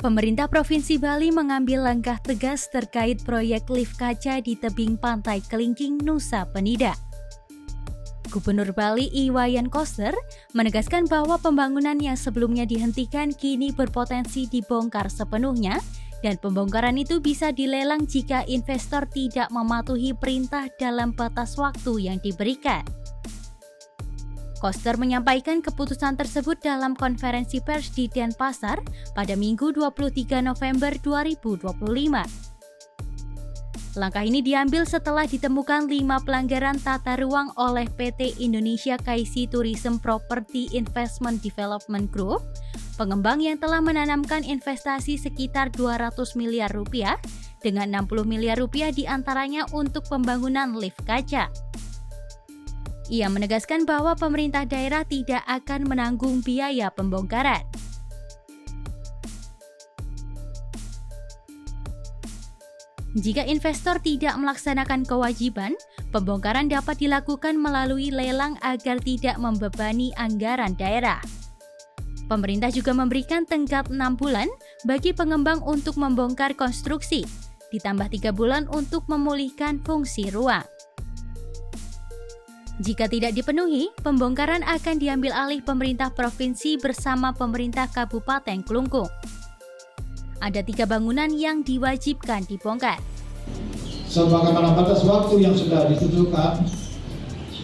Pemerintah Provinsi Bali mengambil langkah tegas terkait proyek lift kaca di tebing pantai Kelingking, Nusa Penida. Gubernur Bali Iwayan Koster menegaskan bahwa pembangunan yang sebelumnya dihentikan kini berpotensi dibongkar sepenuhnya dan pembongkaran itu bisa dilelang jika investor tidak mematuhi perintah dalam batas waktu yang diberikan. Koster menyampaikan keputusan tersebut dalam konferensi pers di Denpasar pada Minggu 23 November 2025. Langkah ini diambil setelah ditemukan 5 pelanggaran tata ruang oleh PT Indonesia Kaisi Tourism Property Investment Development Group, pengembang yang telah menanamkan investasi sekitar 200 miliar rupiah dengan 60 miliar rupiah diantaranya untuk pembangunan lift kaca. Ia menegaskan bahwa pemerintah daerah tidak akan menanggung biaya pembongkaran. Jika investor tidak melaksanakan kewajiban, pembongkaran dapat dilakukan melalui lelang agar tidak membebani anggaran daerah. Pemerintah juga memberikan tenggat 6 bulan bagi pengembang untuk membongkar konstruksi, ditambah 3 bulan untuk memulihkan fungsi ruang. Jika tidak dipenuhi, pembongkaran akan diambil alih pemerintah provinsi bersama pemerintah Kabupaten Kelungkung. Ada 3 bangunan yang diwajibkan dibongkar. Sebagaimana batas waktu yang sudah ditentukan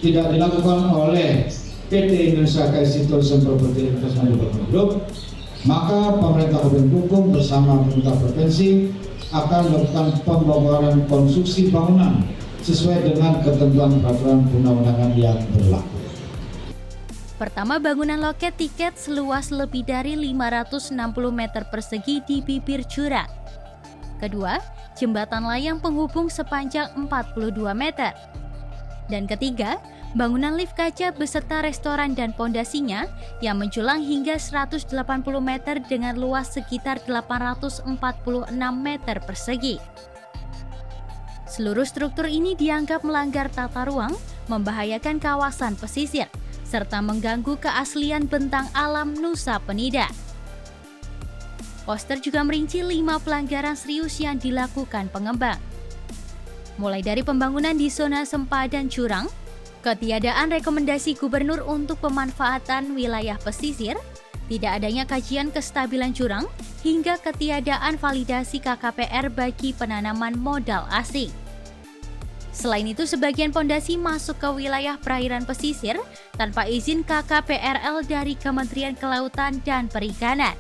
tidak dilakukan oleh PT Indonesia Kaisi Tourism Property Investment Development Group, maka pemerintah Kabupaten Kelungkung bersama pemerintah provinsi akan melakukan pembongkaran konstruksi bangunan sesuai dengan ketentuan peraturan perundang-undangan yang berlaku. Pertama, bangunan loket tiket seluas lebih dari 560 meter persegi di bibir jurang. Kedua, jembatan layang penghubung sepanjang 42 meter. Dan ketiga, bangunan lift kaca beserta restoran dan pondasinya yang menjulang hingga 180 meter dengan luas sekitar 846 meter persegi. Seluruh struktur ini dianggap melanggar tata ruang, membahayakan kawasan pesisir, serta mengganggu keaslian bentang alam Nusa Penida. Koster juga merinci 5 pelanggaran serius yang dilakukan pengembang. Mulai dari pembangunan di zona sempadan jurang, ketiadaan rekomendasi gubernur untuk pemanfaatan wilayah pesisir, tidak adanya kajian kestabilan jurang, hingga ketiadaan validasi KKPR bagi penanaman modal asing. Selain itu, sebagian pondasi masuk ke wilayah perairan pesisir tanpa izin KKPRL dari Kementerian Kelautan dan Perikanan.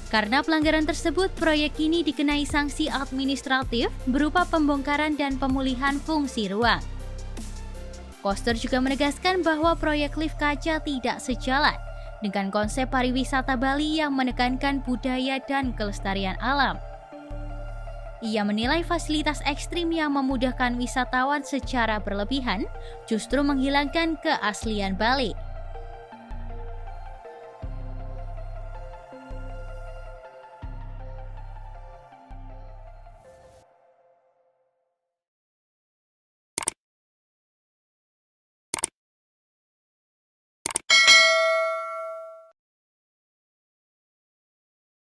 Karena pelanggaran tersebut, proyek ini dikenai sanksi administratif berupa pembongkaran dan pemulihan fungsi ruang. Koster juga menegaskan bahwa proyek lift kaca tidak sejalan dengan konsep pariwisata Bali yang menekankan budaya dan kelestarian alam. Ia menilai fasilitas ekstrim yang memudahkan wisatawan secara berlebihan justru menghilangkan keaslian Bali.